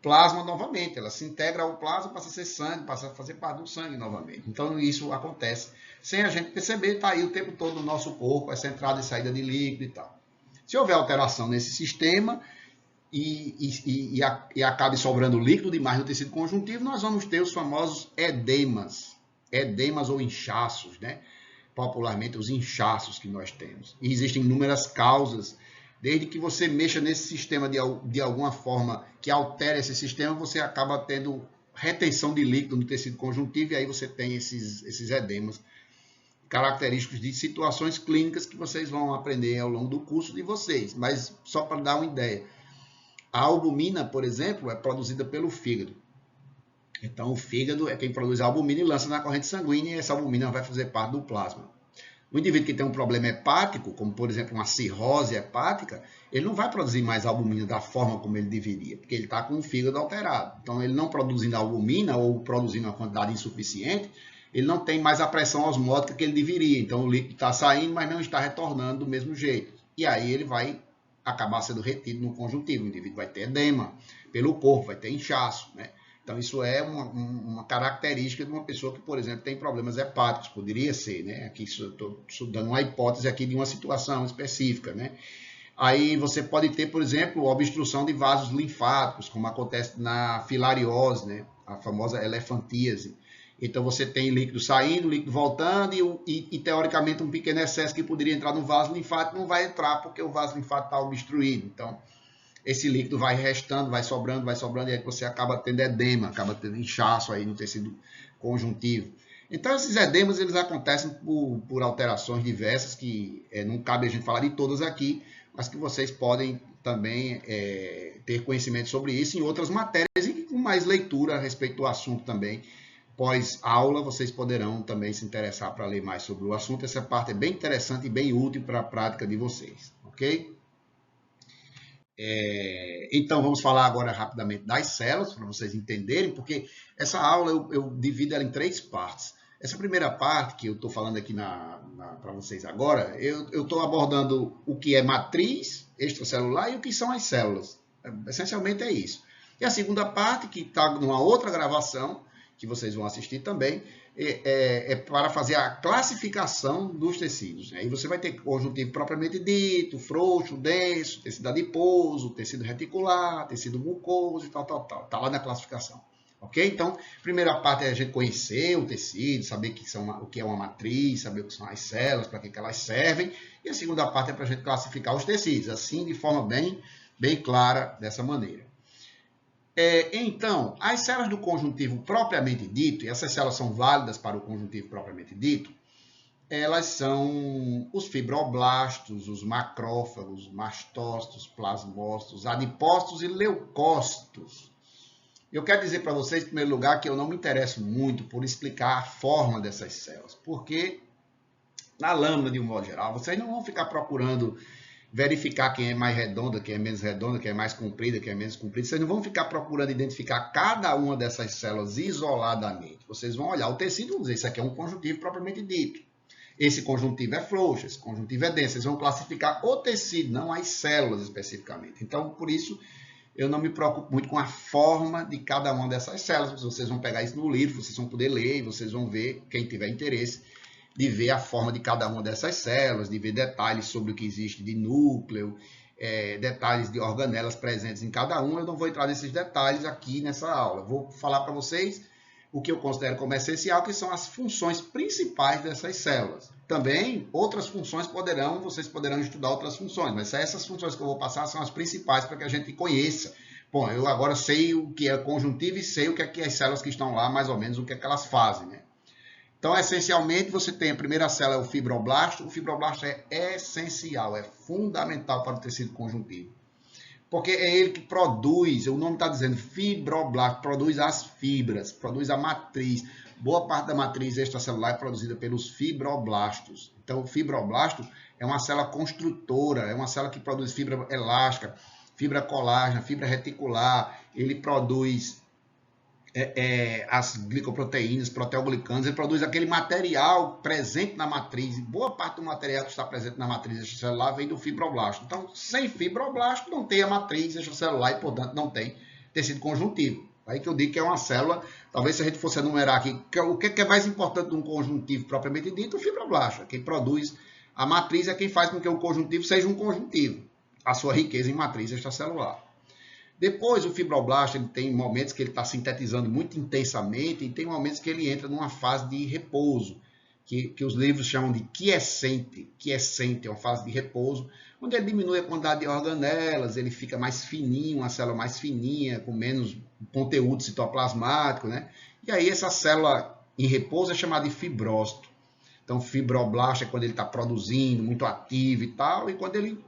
plasma novamente, ela se integra ao plasma, passa a ser sangue, passa a fazer parte do sangue novamente. Então isso acontece sem a gente perceber, está aí o tempo todo no nosso corpo, essa entrada e saída de líquido e tal. Se houver alteração nesse sistema e acabe sobrando líquido demais no tecido conjuntivo, nós vamos ter os famosos edemas ou inchaços, né? Popularmente os inchaços que nós temos. E existem inúmeras causas. Desde que você mexa nesse sistema de alguma forma que altere esse sistema, você acaba tendo retenção de líquido no tecido conjuntivo e aí você tem esses edemas característicos de situações clínicas que vocês vão aprender ao longo do curso de vocês. Mas só para dar uma ideia, a albumina, por exemplo, é produzida pelo fígado. Então o fígado é quem produz a albumina e lança na corrente sanguínea e essa albumina vai fazer parte do plasma. O indivíduo que tem um problema hepático, como por exemplo uma cirrose hepática, ele não vai produzir mais albumina da forma como ele deveria, porque ele está com o fígado alterado. Então ele não produzindo albumina ou produzindo uma quantidade insuficiente, ele não tem mais a pressão osmótica que ele deveria. Então o líquido está saindo, mas não está retornando do mesmo jeito. E aí ele vai acabar sendo retido no conjuntivo. O indivíduo vai ter edema pelo corpo, vai ter inchaço, né? Então, isso é uma característica de uma pessoa que, por exemplo, tem problemas hepáticos. Poderia ser, né? Aqui estou dando uma hipótese aqui de uma situação específica, né? Aí você pode ter, por exemplo, obstrução de vasos linfáticos, como acontece na filariose, né? A famosa elefantíase. Então, você tem líquido saindo, líquido voltando e teoricamente, um pequeno excesso que poderia entrar no vaso linfático não vai entrar porque o vaso linfático está obstruído. Então, esse líquido vai restando, vai sobrando, e aí você acaba tendo edema, acaba tendo inchaço aí no tecido conjuntivo. Então, esses edemas, eles acontecem por alterações diversas, que não cabe a gente falar de todas aqui, mas que vocês podem também ter conhecimento sobre isso em outras matérias e com mais leitura a respeito do assunto também. Pós-aula, vocês poderão também se interessar para ler mais sobre o assunto. Essa parte é bem interessante e bem útil para a prática de vocês, ok? Então, vamos falar agora rapidamente das células, para vocês entenderem, porque essa aula eu divido ela em 3 partes. Essa primeira parte, que eu estou falando aqui para vocês agora, eu estou abordando o que é matriz extracelular e o que são as células. Essencialmente é isso. E a segunda parte, que está numa outra gravação, que vocês vão assistir também, é para fazer a classificação dos tecidos. Aí você vai ter conjuntivo propriamente dito, frouxo, denso, tecido adiposo, tecido reticular, tecido mucoso e tal. Está lá na classificação. Ok? Então, a primeira parte é a gente conhecer o tecido, saber o que é uma matriz, saber o que são as células, para que elas servem. E a segunda parte é para a gente classificar os tecidos, assim de forma bem clara, dessa maneira. Então, as células do conjuntivo propriamente dito, e essas células são válidas para o conjuntivo propriamente dito, elas são os fibroblastos, os macrófagos, mastócitos, plasmócitos, adipócitos e leucócitos. Eu quero dizer para vocês, em primeiro lugar, que eu não me interesso muito por explicar a forma dessas células, porque na lâmina, de um modo geral, vocês não vão ficar procurando verificar quem é mais redonda, quem é menos redonda, quem é mais comprida, quem é menos comprida. Vocês não vão ficar procurando identificar cada uma dessas células isoladamente. Vocês vão olhar o tecido e vão dizer, isso aqui é um conjuntivo propriamente dito. Esse conjuntivo é frouxo, esse conjuntivo é denso. Vocês vão classificar o tecido, não as células especificamente. Então, por isso, eu não me preocupo muito com a forma de cada uma dessas células. Vocês vão pegar isso no livro, vocês vão poder ler e vocês vão ver, quem tiver interesse, de ver a forma de cada uma dessas células, de ver detalhes sobre o que existe de núcleo, detalhes de organelas presentes em cada uma. Eu não vou entrar nesses detalhes aqui nessa aula. Vou falar para vocês o que eu considero como essencial, que são as funções principais dessas células. Também, outras funções vocês poderão estudar outras funções, mas essas funções que eu vou passar são as principais para que a gente conheça. Bom, eu agora sei o que é conjuntivo e sei o que é que as células que estão lá, mais ou menos, o que é que elas fazem, né? Então, essencialmente, você tem a primeira célula, é o fibroblasto. O fibroblasto é essencial, é fundamental para o tecido conjuntivo. Porque é ele que produz, o nome está dizendo fibroblasto, produz as fibras, produz a matriz. Boa parte da matriz extracelular é produzida pelos fibroblastos. Então, o fibroblasto é uma célula construtora, é uma célula que produz fibra elástica, fibra colágena, fibra reticular, ele produz as glicoproteínas, proteoglicanos, ele produz aquele material presente na matriz. Boa parte do material que está presente na matriz extracelular vem do fibroblasto. Então, sem fibroblasto, não tem a matriz extracelular e, portanto, não tem tecido conjuntivo. Aí que eu digo que é uma célula, talvez se a gente fosse enumerar aqui, o que é mais importante de um conjuntivo propriamente dito, o fibroblasto. Quem produz a matriz é quem faz com que o conjuntivo seja um conjuntivo, a sua riqueza em matriz extracelular. Depois, o fibroblasto ele tem momentos que ele está sintetizando muito intensamente e tem momentos que ele entra numa fase de repouso, que os livros chamam de quiescente. Quiescente é uma fase de repouso, onde ele diminui a quantidade de organelas, ele fica mais fininho, uma célula mais fininha, com menos conteúdo citoplasmático, né? E aí essa célula em repouso é chamada de fibrócito. Então, fibroblasto é quando ele está produzindo, muito ativo e tal, e quando ele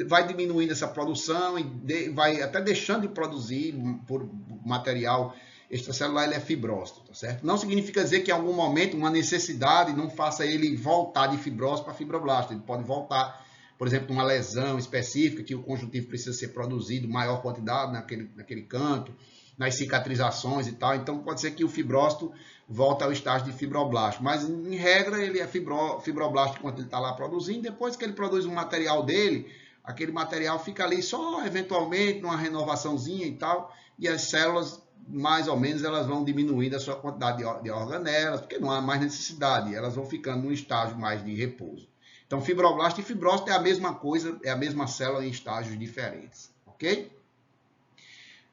vai diminuindo essa produção e vai até deixando de produzir por material extracelular, ele é fibrócito, tá certo? Não significa dizer que em algum momento uma necessidade não faça ele voltar de fibrócito para fibroblasto. Ele pode voltar, por exemplo, numa lesão específica que o conjuntivo precisa ser produzido maior quantidade naquele canto, nas cicatrizações e tal. Então pode ser que o fibrócito volte ao estágio de fibroblasto, mas em regra ele é fibroblasto enquanto ele está lá produzindo. Depois que ele produz um material dele, aquele material fica ali só eventualmente numa renovaçãozinha e tal, e as células mais ou menos elas vão diminuindo a sua quantidade de organelas, porque não há mais necessidade, elas vão ficando num estágio mais de repouso. Então, fibroblasto e fibrócito é a mesma coisa, é a mesma célula em estágios diferentes, ok?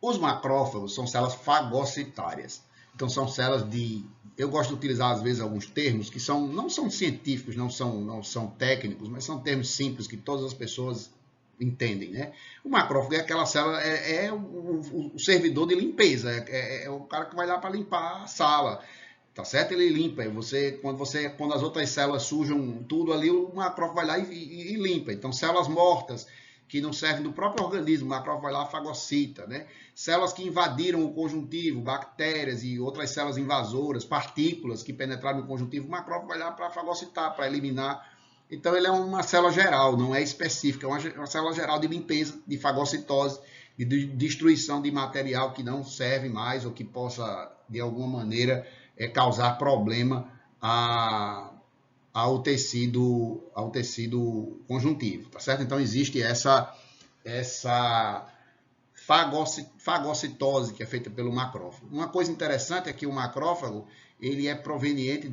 Os macrófagos são células fagocitárias. Então, são células de... Eu gosto de utilizar, às vezes, alguns termos que não são científicos, não são técnicos, mas são termos simples que todas as pessoas entendem, né? O macrófago é aquela célula, o servidor de limpeza, é o cara que vai lá para limpar a sala, tá certo? Ele limpa, quando as outras células sujam tudo ali, o macrófago vai lá e limpa. Então, células mortas que não servem do próprio organismo, o macrófago vai lá e fagocita, né? Células que invadiram o conjuntivo, bactérias e outras células invasoras, partículas que penetraram no conjuntivo, o macrófago vai lá para fagocitar, para eliminar. Então, ele é uma célula geral, não é específica, é uma célula geral de limpeza, de fagocitose, de destruição de material que não serve mais ou que possa, de alguma maneira, causar problema ao tecido conjuntivo, tá certo? Então, existe essa fagocitose que é feita pelo macrófago. Uma coisa interessante é que o macrófago ele é proveniente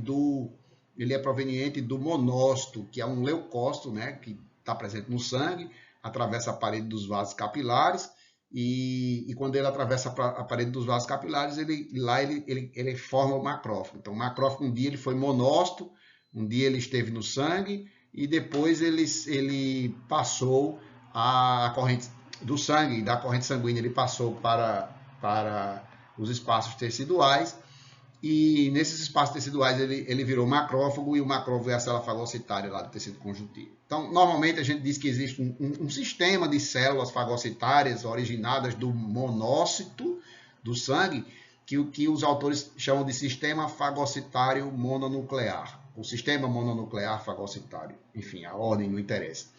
do monócito, que é um leucócito, né, que está presente no sangue, atravessa a parede dos vasos capilares, e quando ele atravessa a parede dos vasos capilares, ele forma o macrófago. Então, o macrófago, um dia ele foi monócito, um dia ele esteve no sangue, e depois ele passou a corrente do sangue, da corrente sanguínea, ele passou para os espaços teciduais, e nesses espaços teciduais ele virou macrófago, e o macrófago é a célula fagocitária lá do tecido conjuntivo. Então, normalmente a gente diz que existe um sistema de células fagocitárias originadas do monócito do sangue, que os autores chamam de sistema fagocitário mononuclear. O sistema mononuclear fagocitário. Enfim, a ordem não interessa.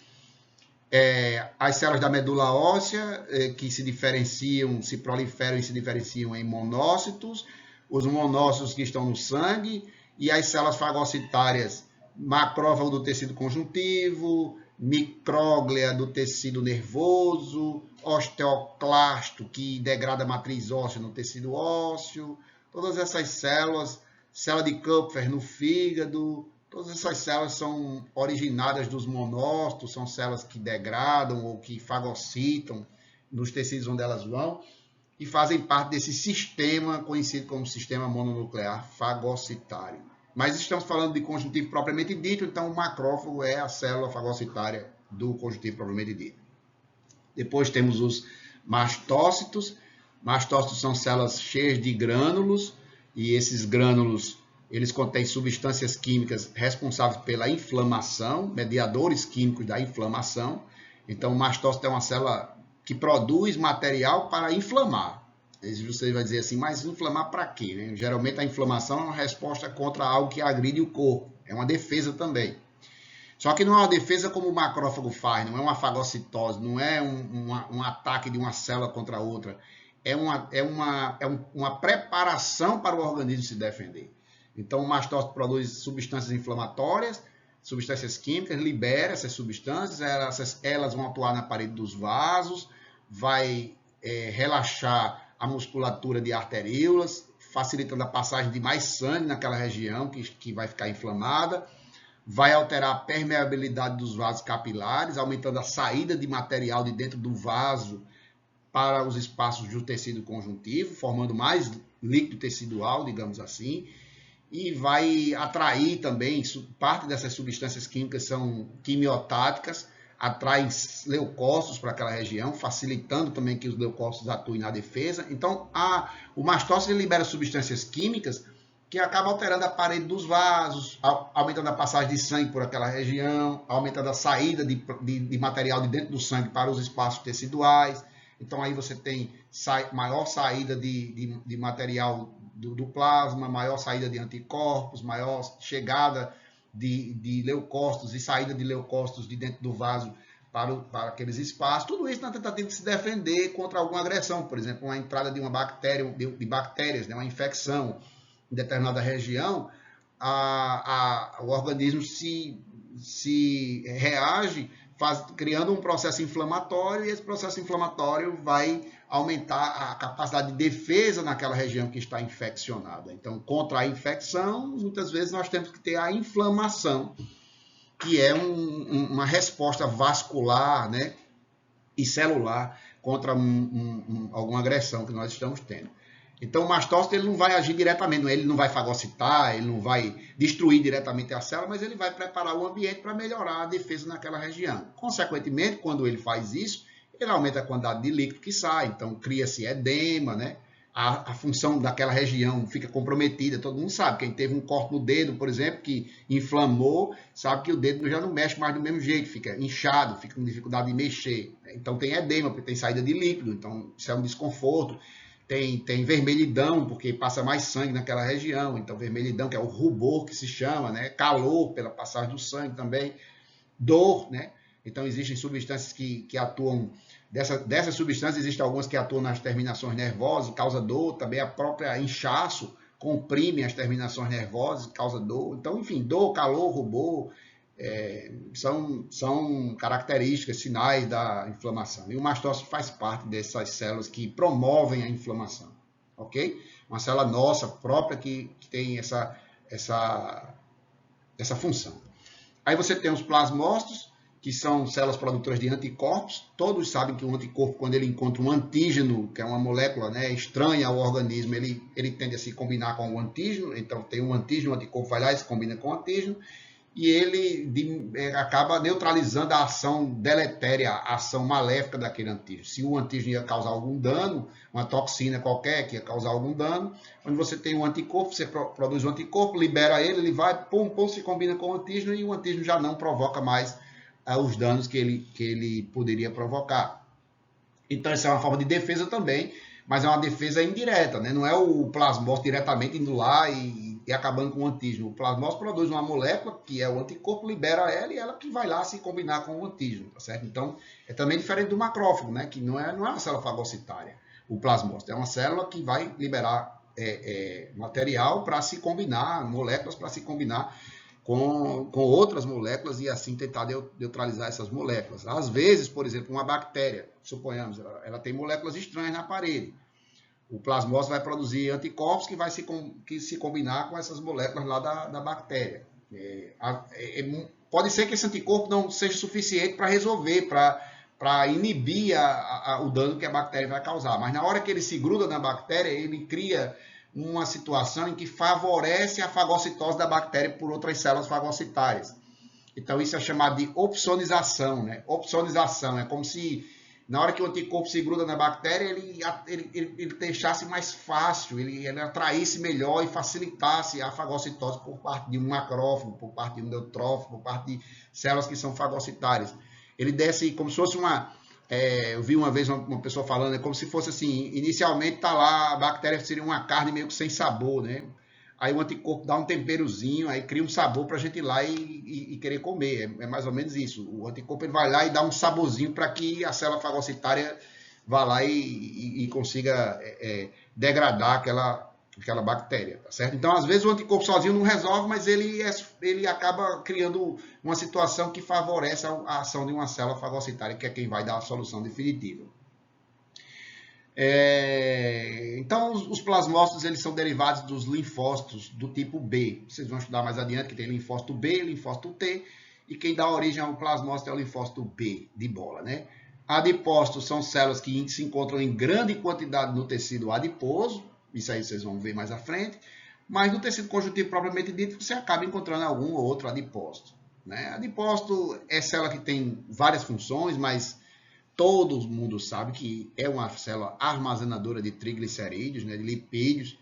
As células da medula óssea, que se diferenciam, se proliferam e se diferenciam em monócitos, os monócitos que estão no sangue, e as células fagocitárias, macrófago do tecido conjuntivo, micróglia do tecido nervoso, osteoclasto, que degrada a matriz óssea no tecido ósseo, todas essas células, célula de Kupffer no fígado, todas essas células são originadas dos monócitos, são células que degradam ou que fagocitam nos tecidos onde elas vão, e fazem parte desse sistema conhecido como sistema mononuclear fagocitário. Mas estamos falando de conjuntivo propriamente dito, então o macrófago é a célula fagocitária do conjuntivo propriamente dito. Depois temos os mastócitos. Mastócitos são células cheias de grânulos, e esses grânulos eles contêm substâncias químicas responsáveis pela inflamação, mediadores químicos da inflamação. Então o mastócito é uma célula que produz material para inflamar. Você vai dizer assim, mas inflamar para quê? Né? Geralmente a inflamação é uma resposta contra algo que agride o corpo. É uma defesa também. Só que não é uma defesa como o macrófago faz, não é uma fagocitose, não é um ataque de uma célula contra outra. É uma preparação para o organismo se defender. Então o mastócito produz substâncias inflamatórias, substâncias químicas, libera essas substâncias, elas vão atuar na parede dos vasos, vai relaxar a musculatura de arteríolas, facilitando a passagem de mais sangue naquela região que vai ficar inflamada, vai alterar a permeabilidade dos vasos capilares, aumentando a saída de material de dentro do vaso para os espaços do tecido conjuntivo, formando mais líquido tecidual, digamos assim, e vai atrair também, parte dessas substâncias químicas são quimiotáticas, atraem leucócitos para aquela região, facilitando também que os leucócitos atuem na defesa. Então, o mastócito libera substâncias químicas que acabam alterando a parede dos vasos, aumentando a passagem de sangue por aquela região, aumentando a saída de material de dentro do sangue para os espaços teciduais. Então, aí você tem maior saída de material do plasma, maior saída de anticorpos, maior chegada de leucócitos e saída de leucócitos de dentro do vaso para aqueles espaços. Tudo isso na tentativa de se defender contra alguma agressão, por exemplo, uma entrada de uma bactéria, de bactérias, né, uma infecção em determinada região, o organismo se reage criando um processo inflamatório, e esse processo inflamatório vai aumentar a capacidade de defesa naquela região que está infeccionada. Então, contra a infecção, muitas vezes nós temos que ter a inflamação, que é uma resposta vascular, né, e celular contra alguma agressão que nós estamos tendo. Então, o mastócito ele não vai agir diretamente, ele não vai fagocitar, ele não vai destruir diretamente a célula, mas ele vai preparar o ambiente para melhorar a defesa naquela região. Consequentemente, quando ele faz isso, ele aumenta a quantidade de líquido que sai, então cria-se edema, né? A função daquela região fica comprometida, todo mundo sabe. Quem teve um corte no dedo, por exemplo, que inflamou, sabe que o dedo já não mexe mais do mesmo jeito, fica inchado, fica com dificuldade de mexer. Então tem edema, porque tem saída de líquido, então isso é um desconforto. Tem vermelhidão, porque passa mais sangue naquela região, então vermelhidão, que é o rubor que se chama, né? Calor pela passagem do sangue também, dor, né? Então existem substâncias que atuam, dessas substâncias existem algumas que atuam nas terminações nervosas, causa dor, também a própria inchaço comprime as terminações nervosas, causa dor. Então, enfim, dor, calor, rubor, são características, sinais da inflamação. E o mastócito faz parte dessas células que promovem a inflamação, ok? Uma célula nossa própria que tem essa função. Aí você tem os plasmócitos, que são células produtoras de anticorpos. Todos sabem que o anticorpo, quando ele encontra um antígeno, que é uma molécula, né, estranha ao organismo, ele tende a se combinar com o antígeno. Então tem um antígeno, o anticorpo vai lá e se combina com o antígeno, e ele acaba neutralizando a ação deletéria, a ação maléfica daquele antígeno. Se o antígeno ia causar algum dano, uma toxina qualquer que ia causar algum dano, quando você tem um anticorpo, você produz um anticorpo, libera ele vai, pum, se combina com o antígeno, e o antígeno já não provoca mais os danos que ele poderia provocar. Então, essa é uma forma de defesa também, mas é uma defesa indireta, né? Não é o plasmócito diretamente indo lá e acabando com o antígeno. O plasmócito produz uma molécula, que é o anticorpo, libera ela e ela que vai lá se combinar com o antígeno, tá certo? Então, é também diferente do macrófago, né? Que não é uma célula fagocitária. O plasmócito é uma célula que vai liberar material para se combinar, moléculas para se combinar com outras moléculas e assim tentar neutralizar essas moléculas. Às vezes, por exemplo, uma bactéria, suponhamos, ela tem moléculas estranhas na parede. O plasmócito vai produzir anticorpos que vai se combinar com essas moléculas lá da bactéria. Pode ser que esse anticorpo não seja suficiente para resolver, para inibir o dano que a bactéria vai causar. Mas na hora que ele se gruda na bactéria, ele cria uma situação em que favorece a fagocitose da bactéria por outras células fagocitárias. Então, isso é chamado de opsonização, né? Opsonização é como se, na hora que o anticorpo se gruda na bactéria, ele deixasse mais fácil, ele atraísse melhor e facilitasse a fagocitose por parte de um macrófago, por parte de um neutrófilo, por parte de células que são fagocitárias. Ele desce como se fosse eu vi uma vez uma pessoa falando, é como se fosse assim, inicialmente tá lá, a bactéria seria uma carne meio que sem sabor, né? Aí o anticorpo dá um temperozinho, aí cria um sabor para a gente ir lá e querer comer. É mais ou menos isso. O anticorpo ele vai lá e dá um saborzinho para que a célula fagocitária vá lá e consiga degradar aquela bactéria, tá certo? Então, às vezes, o anticorpo sozinho não resolve, mas ele acaba criando uma situação que favorece a ação de uma célula fagocitária, que é quem vai dar a solução definitiva. Então, os plasmócitos eles são derivados dos linfócitos do tipo B. Vocês vão estudar mais adiante que tem linfócito B, linfócito T, e quem dá origem ao plasmócito é o linfócito B, de bola, né? Adipócitos são células que se encontram em grande quantidade no tecido adiposo, isso aí vocês vão ver mais à frente, mas no tecido conjuntivo propriamente dito, você acaba encontrando algum ou outro adipócito, né? Adipócito é célula que tem várias funções, mas todo mundo sabe que é uma célula armazenadora de triglicerídeos, né, de lipídios,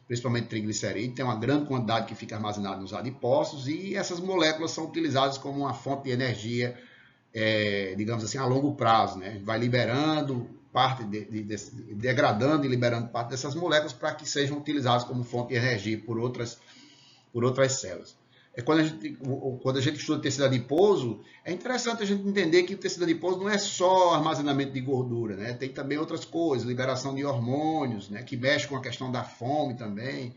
principalmente triglicerídeos. Tem uma grande quantidade que fica armazenada nos adipócitos e essas moléculas são utilizadas como uma fonte de energia, digamos assim, a longo prazo, né? Vai liberando parte, degradando e liberando parte dessas moléculas para que sejam utilizadas como fonte de energia por outras células. Quando a gente estuda tecido adiposo, é interessante a gente entender que o tecido adiposo não é só armazenamento de gordura, né? Tem também outras coisas, liberação de hormônios, né? Que mexe com a questão da fome também.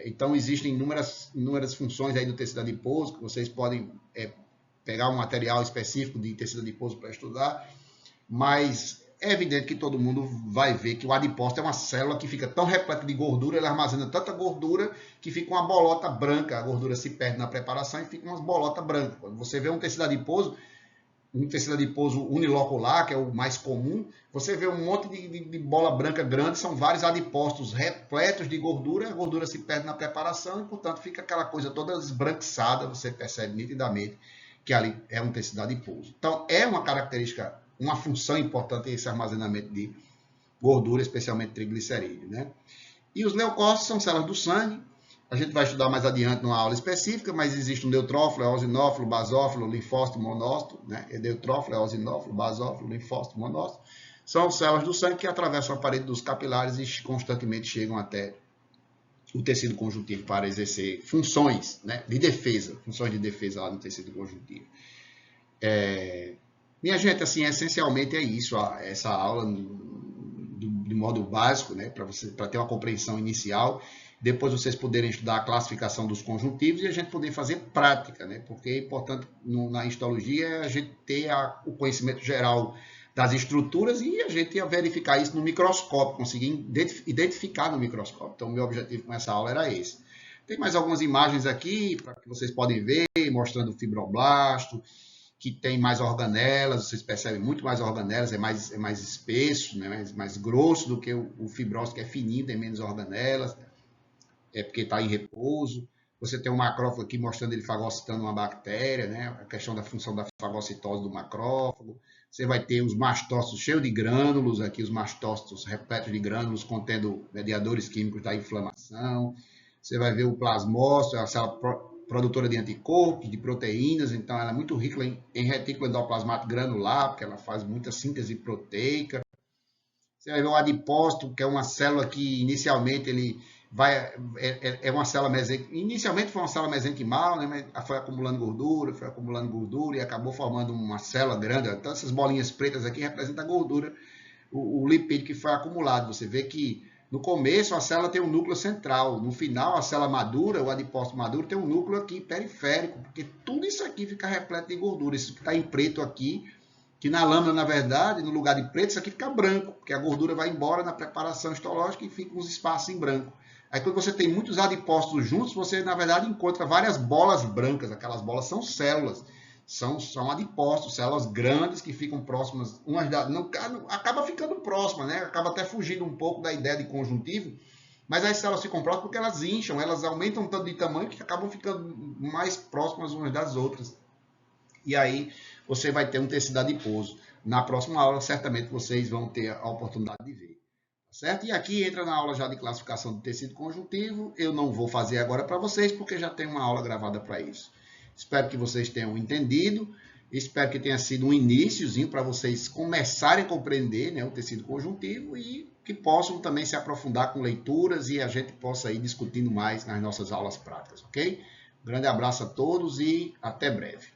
Então, existem inúmeras funções aí do tecido adiposo, que vocês podem pegar um material específico de tecido adiposo para estudar, mas é evidente que todo mundo vai ver que o adipócito é uma célula que fica tão repleta de gordura, ele armazena tanta gordura que fica uma bolota branca. A gordura se perde na preparação e fica umas bolotas brancas. Quando você vê um tecido adiposo unilocular, que é o mais comum, você vê um monte de bola branca grande, são vários adipócitos repletos de gordura, a gordura se perde na preparação e, portanto, fica aquela coisa toda esbranquiçada, você percebe nitidamente que ali é um tecido adiposo. Então, é uma característica, uma função importante esse armazenamento de gordura, especialmente triglicerídeo, né? E os leucócitos são células do sangue. A gente vai estudar mais adiante numa aula específica, mas existe um neutrófilo, eosinófilo, basófilo, linfócito, monócito, né? Neutrófilo, eosinófilo, basófilo, linfócito, monócito. São células do sangue que atravessam a parede dos capilares e constantemente chegam até o tecido conjuntivo para exercer funções, né, de defesa, funções de defesa lá no tecido conjuntivo. Minha gente, assim, essencialmente é isso, essa aula de modo básico, né, para ter uma compreensão inicial, depois vocês poderem estudar a classificação dos conjuntivos e a gente poder fazer prática, né, porque é importante na histologia a gente ter o conhecimento geral das estruturas e a gente ia verificar isso no microscópio, conseguir identificar no microscópio. Então, o meu objetivo com essa aula era esse. Tem mais algumas imagens aqui para que vocês podem ver, mostrando o fibroblasto, que tem mais organelas, vocês percebem muito mais organelas, é mais espesso, né? mais grosso do que o fibrose, que é fininho, tem menos organelas, é porque está em repouso. Você tem um macrófago aqui mostrando ele fagocitando uma bactéria, né? A questão da função da fagocitose do macrófago. Você vai ter os mastócitos cheios de grânulos, aqui os mastócitos repletos de grânulos contendo mediadores químicos da inflamação. Você vai ver o plasmócito, é a célula produtora de anticorpos, de proteínas, então ela é muito rica em retículo endoplasmático granular, porque ela faz muita síntese proteica. Você vai ver o adipócito, que é uma célula que inicialmente é uma célula mesênquimal. Inicialmente foi uma célula mesenquimal, né, mas foi acumulando gordura e acabou formando uma célula grande. Então essas bolinhas pretas aqui representam a gordura, o lipídio que foi acumulado. Você vê que no começo a célula tem um núcleo central, no final a célula madura, o adipócito maduro, tem um núcleo aqui periférico, porque tudo isso aqui fica repleto de gordura. Isso que está em preto aqui, que na lâmina, na verdade, no lugar de preto, isso aqui fica branco, porque a gordura vai embora na preparação histológica e fica uns espaços em branco. Aí quando você tem muitos adipócitos juntos, você na verdade encontra várias bolas brancas, aquelas bolas são células, são adipócitos, células grandes que ficam próximas, umas acaba ficando próxima, né? Acaba até fugindo um pouco da ideia de conjuntivo, mas as células ficam próximas porque elas incham, elas aumentam tanto de tamanho que acabam ficando mais próximas umas das outras. E aí você vai ter um tecido adiposo. Na próxima aula, certamente vocês vão ter a oportunidade de ver. Certo? E aqui entra na aula já de classificação do tecido conjuntivo. Eu não vou fazer agora para vocês, porque já tem uma aula gravada para isso. Espero que vocês tenham entendido Espero que tenha sido um iniciozinho para vocês começarem a compreender, né, o tecido conjuntivo e que possam também se aprofundar com leituras e a gente possa ir discutindo mais nas nossas aulas práticas, ok? Um grande abraço a todos e até breve.